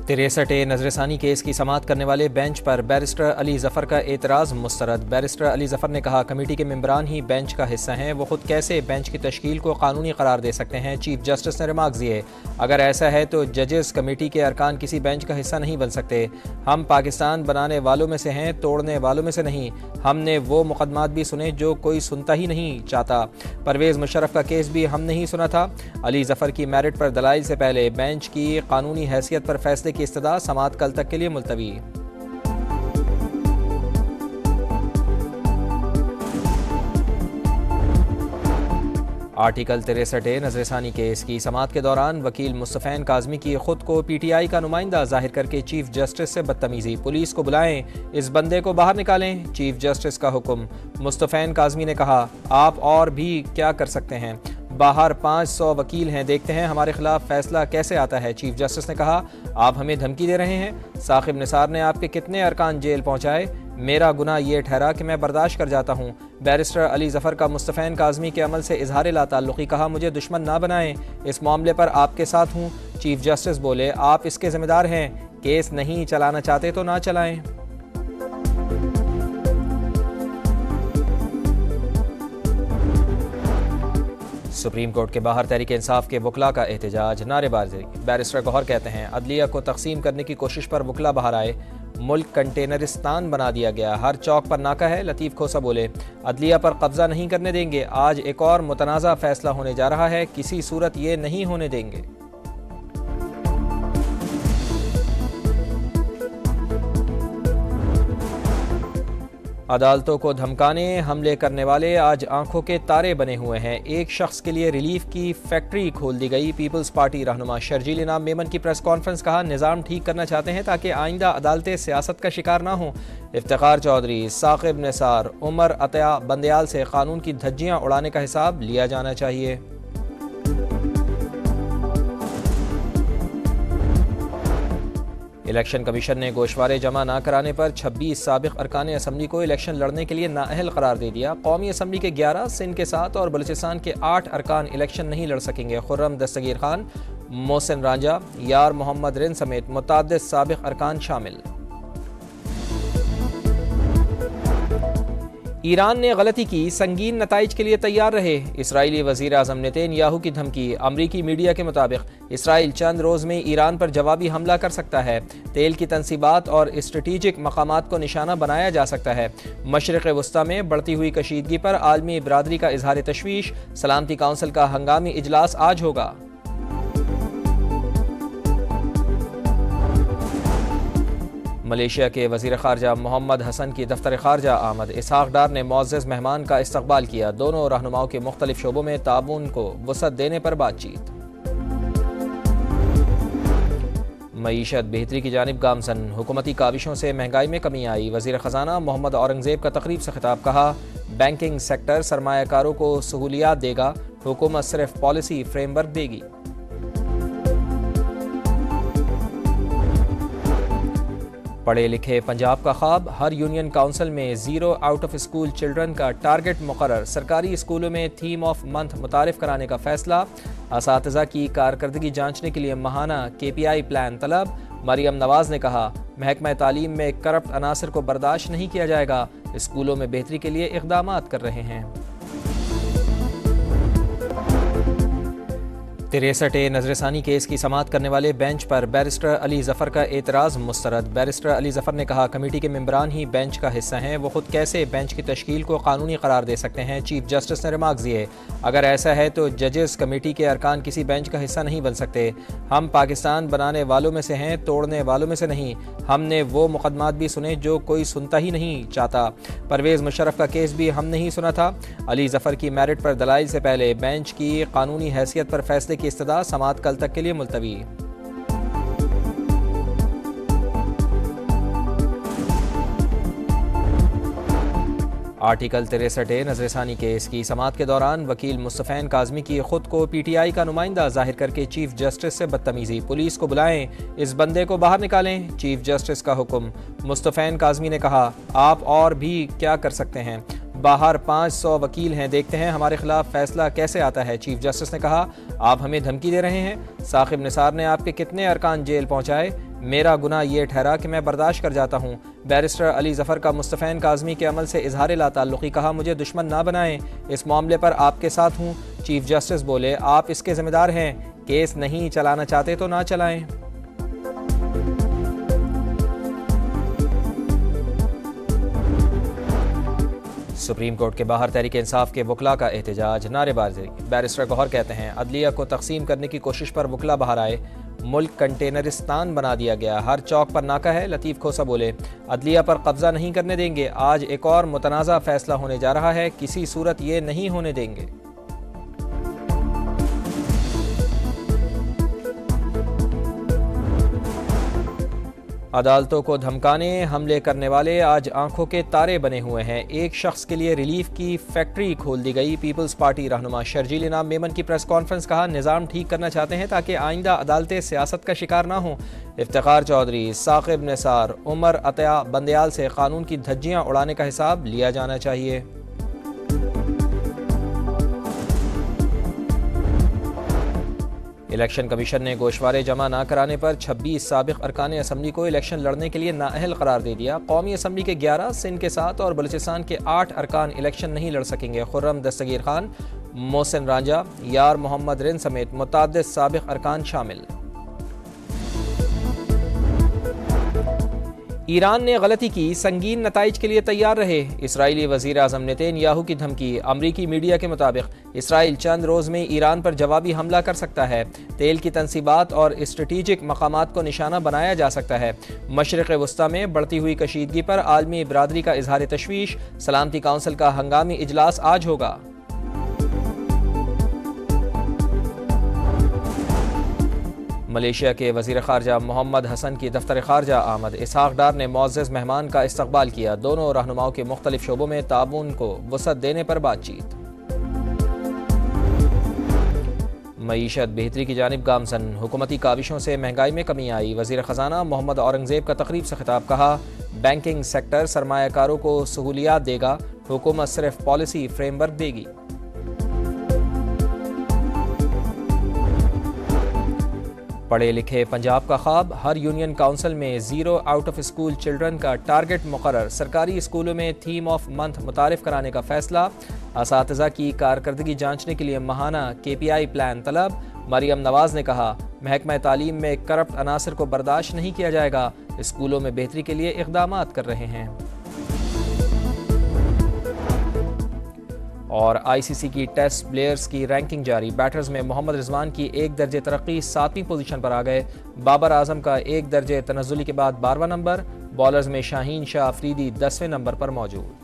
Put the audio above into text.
63 नजरसानी case की समाअत करने वाले बेंच पर बैरिस्टर अली जफर का एतराज़ मुस्तरद। बैरिस्टर अली जफर ने कहा, कमेटी के मेंबरान ही बेंच का हिस्सा हैं, वो खुद कैसे बेंच की तश्कील को कानूनी करार दे सकते हैं। चीफ जस्टिस ने रिमार्क दिए, अगर ऐसा है तो जजेस कमेटी के अरकान किसी बेंच का हिस्सा नहीं बन सकते। हम पाकिस्तान बनाने वालों में से हैं, तोड़ने वालों में से नहीं। हमने वो मुकदमात भी सुने जो कोई सुनता ही नहीं चाहता। परवेज़ मुशर्रफ का केस भी हमने ही सुना था। अली जफर की मेरिट पर दलाइल से पहले बेंच की कानूनी हैसियत पर फैसले की इस्तदा समाअत कल तक के लिए मुलतवी। आर्टिकल 63 नजरसानी केस की समाअत के दौरान वकील मुस्तफ़ैन काज़मी की खुद को PTI का नुमाइंदा जाहिर करके चीफ जस्टिस से बदतमीजी। पुलिस को बुलाएं, इस बंदे को बाहर निकालें। चीफ जस्टिस का हुक्म। मुस्तफ़ैन काज़मी ने कहा, आप और भी क्या कर सकते हैं, बाहर 500 वकील हैं, देखते हैं हमारे खिलाफ फैसला कैसे आता है। चीफ जस्टिस ने कहा, आप हमें धमकी दे रहे हैं। साकिब निसार ने आपके कितने अरकान जेल पहुंचाए, मेरा गुनाह ये ठहरा कि मैं बर्दाश्त कर जाता हूँ। बैरिस्टर अली जफर का मुस्तफ़ैन काज़मी के अमल से इजहार लाताल्लुक़ी। कहा, मुझे दुश्मन ना बनाएं, इस मामले पर आपके साथ हूँ। चीफ जस्टिस बोले, आप इसके जिम्मेदार हैं, केस नहीं चलाना चाहते तो ना चलाएं। सुप्रीम कोर्ट के बाहर तहरीक इंसाफ के वकला का एहतजाज, नारेबाजी। बैरिस्टर गौहर कहते हैं, अदलिया को तकसीम करने की कोशिश पर वकला बाहर आए, मुल्क कंटेनरिस्तान बना दिया गया, हर चौक पर नाका है। लतीफ़ खोसा बोले, अदलिया पर कब्जा नहीं करने देंगे। आज एक और मुतनाज़ा फैसला होने जा रहा है, किसी सूरत ये नहीं होने देंगे। अदालतों को धमकाने हमले करने वाले आज आंखों के तारे बने हुए हैं। एक शख्स के लिए रिलीफ की फैक्ट्री खोल दी गई। पीपल्स पार्टी रहनुमा शर्जील इनाम मेमन की प्रेस कॉन्फ्रेंस। कहा, निज़ाम ठीक करना चाहते हैं ताकि आइंदा अदालतें सियासत का शिकार ना हों। इफ्तिखार चौधरी, साकिब निसार, उमर अतिया बंदयाल से कानून की धज्जियां उड़ाने का हिसाब लिया जाना चाहिए। इलेक्शन कमीशन ने गोशवारे जमा न कराने पर 26 साबिक अरकान असम्बली को इलेक्शन लड़ने के लिए नाअहल करार दे दिया। कौमी असम्बली के 11, सिंध के 7 और बलूचिस्तान के 8 अरकान इलेक्शन नहीं लड़ सकेंगे। खुर्रम दस्तगीर खान, मोहसिन रांझा, यार मोहम्मद रिन समेत मुतअद्दिद साबिक अरकान शामिल। ईरान ने गलती की, संगीन नताइज के लिए तैयार रहे। इसराइली वज़ीर आज़म नेतन्याहू की धमकी। अमरीकी मीडिया के मुताबिक इसराइल चंद रोज़ में ईरान पर जवाबी हमला कर सकता है। तेल की तनसीबात और स्ट्रेटेजिक मकामात को निशाना बनाया जा सकता है। मशरिक़ वस्ता में बढ़ती हुई कशीदगी पर आलमी बरादरी का इजहार तशवीश। सलामती काउंसिल का हंगामी इजलास आज होगा। मलेशिया के वज़ीर ख़ारजा मोहम्मद हसन की दफ्तर ख़ारजा आमद। इसहाक़ डार ने मुअज़्ज़ज़ मेहमान का इस्तक़बाल किया। दोनों रहनुमाओं के मुख्तलिफ शोबों में ताउन को वसअत देने पर बातचीत। मईशत बेहतरी की जानिब गामज़न। हुकूमती काविशों से महंगाई में कमी आई। वज़ीर ख़ज़ाना मोहम्मद औरंगज़ेब का तकरीब से खिताब। कहा, बैंकिंग सेक्टर सरमायाकारों को सहूलियात देगा, हुकूमत सिर्फ पॉलिसी फ्रेमवर्क देगी। पढ़े लिखे पंजाब का ख्वाब। हर यूनियन काउंसिल में 0 आउट ऑफ स्कूल चिल्ड्रन का टारगेट मुकर्रर। सरकारी स्कूलों में थीम ऑफ मंथ मुतारिफ कराने का फैसला। असातिज़ा की कारकर्दगी जांचने के लिए माहाना KPI प्लान तलब। मरियम नवाज ने कहा, महकमा तालीम में करप्ट अनासर को बर्दाश्त नहीं किया जाएगा, स्कूलों में बेहतरी के लिए इक़दामात कर रहे हैं। 63 नजरसानी केस की समाअत करने वाले बेंच पर बैरिस्टर अली जफर का एतराज़ मुस्तरद। बैरिस्टर अली जफर ने कहा, कमेटी के मेंबरान ही बेंच का हिस्सा हैं, वो खुद कैसे बेंच की तश्कील को कानूनी करार दे सकते हैं। चीफ जस्टिस ने रिमार्क दिए, अगर ऐसा है तो जजेस कमेटी के अरकान किसी बेंच का हिस्सा नहीं बन सकते। हम पाकिस्तान बनाने वालों में से हैं, तोड़ने वालों में से नहीं। हमने वो मुकदमात भी सुने जो कोई सुनता ही नहीं चाहता। परवेज़ मुशर्रफ का केस भी हमने ही सुना था। अली जफर की मेरिट पर दलाइल से पहले बेंच की कानूनी हैसियत पर फैसले की इस्तदा समाअत कल तक के लिए मुलतवी। आर्टिकल 63 नजरसानी केस की समाअत के दौरान वकील मुस्तफ़ैन काज़मी की खुद को PTI का नुमाइंदा जाहिर करके चीफ जस्टिस से बदतमीजी। पुलिस को बुलाएं, इस बंदे को बाहर निकालें। चीफ जस्टिस का हुक्म। मुस्तफ़ैन काज़मी ने कहा, आप और भी क्या कर सकते हैं, बाहर 500 वकील हैं, देखते हैं हमारे खिलाफ फैसला कैसे आता है। चीफ जस्टिस ने कहा, आप हमें धमकी दे रहे हैं। साकिब निसार ने आपके कितने अरकान जेल पहुंचाए, मेरा गुनाह ये ठहरा कि मैं बर्दाश्त कर जाता हूँ। बैरिस्टर अली जफ़र का मुस्तफ़ैन काज़मी के अमल से इजहार लाताल्लुक़ी, कहा मुझे दुश्मन ना बनाएं, इस मामले पर आपके साथ हूँ। चीफ जस्टिस बोले आप इसके ज़िम्मेदार हैं, केस नहीं चलाना चाहते तो ना चलाएं। सुप्रीम कोर्ट के बाहर तहरीक इंसाफ के वकला का एहतजाज, नारेबाजी। बैरिस्टर गौहर कहते हैं अदलिया को तकसीम करने की कोशिश पर वकला बाहर आए, मुल्क कंटेनरिस्तान बना दिया गया, हर चौक पर नाका है। लतीफ़ खोसा बोले अदलिया पर कब्जा नहीं करने देंगे, आज एक और मुतनाज़ा फैसला होने जा रहा है, किसी सूरत ये नहीं होने देंगे। अदालतों को धमकाने हमले करने वाले आज आंखों के तारे बने हुए हैं। एक शख्स के लिए रिलीफ की फैक्ट्री खोल दी गई। पीपल्स पार्टी रहनुमा शर्जील इनाम मेमन की प्रेस कॉन्फ्रेंस, कहा निज़ाम ठीक करना चाहते हैं ताकि आइंदा अदालतें सियासत का शिकार ना हों। इफ्तिखार चौधरी, साकिब निसार, उमर अतया बंदयाल से कानून की धज्जियां उड़ाने का हिसाब लिया जाना चाहिए। इलेक्शन कमीशन ने गोशवारे जमा न कराने पर 26 साबिक अरकान असम्बली को इलेक्शन लड़ने के लिए नाअहल करार दे दिया। कौमी असम्बली के 11, सिंध के 7 और बलूचिस्तान के 8 अरकान इलेक्शन नहीं लड़ सकेंगे। खुर्रम दस्तगीर खान, मोहसिन रांझा, यार मोहम्मद रिन समेत मुतअद्दिद साबिक अरकान शामिल। ईरान ने गलती की, संगीन नताइज के लिए तैयार रहे। इसराइली वज़ीर आज़म नेतन्याहू की धमकी। अमरीकी मीडिया के मुताबिक इसराइल चंद रोज़ में ईरान पर जवाबी हमला कर सकता है। तेल की तनसीबात और स्ट्रेटेजिक मकामात को निशाना बनाया जा सकता है। मशरिक़ वस्ता में बढ़ती हुई कशीदगी पर आलमी बरादरी का इजहार तशवीश। सलामती काउंसिल का हंगामी इजलास आज होगा। मलेशिया के वज़ीर ख़ारजा मोहम्मद हसन की दफ्तर ख़ारजा आमद। इसहाक़ डार ने मुअज़्ज़ज़ मेहमान का इस्तक़बाल किया। दोनों रहनुमाओं के मुख्तलिफ शोबों में ताबून को वसअत देने पर बातचीत। मईशत बेहतरी की जानिब गामजन, हुकूमती काविशों से महंगाई में कमी आई। वज़ीर ख़जाना मोहम्मद औरंगज़ेब का तकरीब से खिताब, कहा बैंकिंग सेक्टर सरमायाकारों को सहूलियात देगा, हुकूमत सिर्फ पॉलिसी फ्रेमवर्क देगी। पढ़े लिखे पंजाब का ख्वाब, हर यूनियन काउंसिल में 0 आउट ऑफ स्कूल चिल्ड्रन का टारगेट मुकर्रर। सरकारी स्कूलों में थीम ऑफ मंथ मुतारिफ कराने का फैसला। असातिज़ा की कारकर्दगी जांचने के लिए माहाना KPI प्लान तलब। मरियम नवाज ने कहा महकमा तालीम में करप्ट अनासर को बर्दाश्त नहीं किया जाएगा, स्कूलों में बेहतरी के लिए इक़दामात कर रहे हैं। और ICC की टेस्ट प्लेयर्स की रैंकिंग जारी। बैटर्स में मोहम्मद रिजवान की 1 दर्जे तरक्की, 7वीं पोजीशन पर आ गए। बाबर आजम का 1 दर्जे तनज़्ज़ुली के बाद 12वां नंबर। बॉलर्स में शाहीन शाह अफरीदी 10वें नंबर पर मौजूद।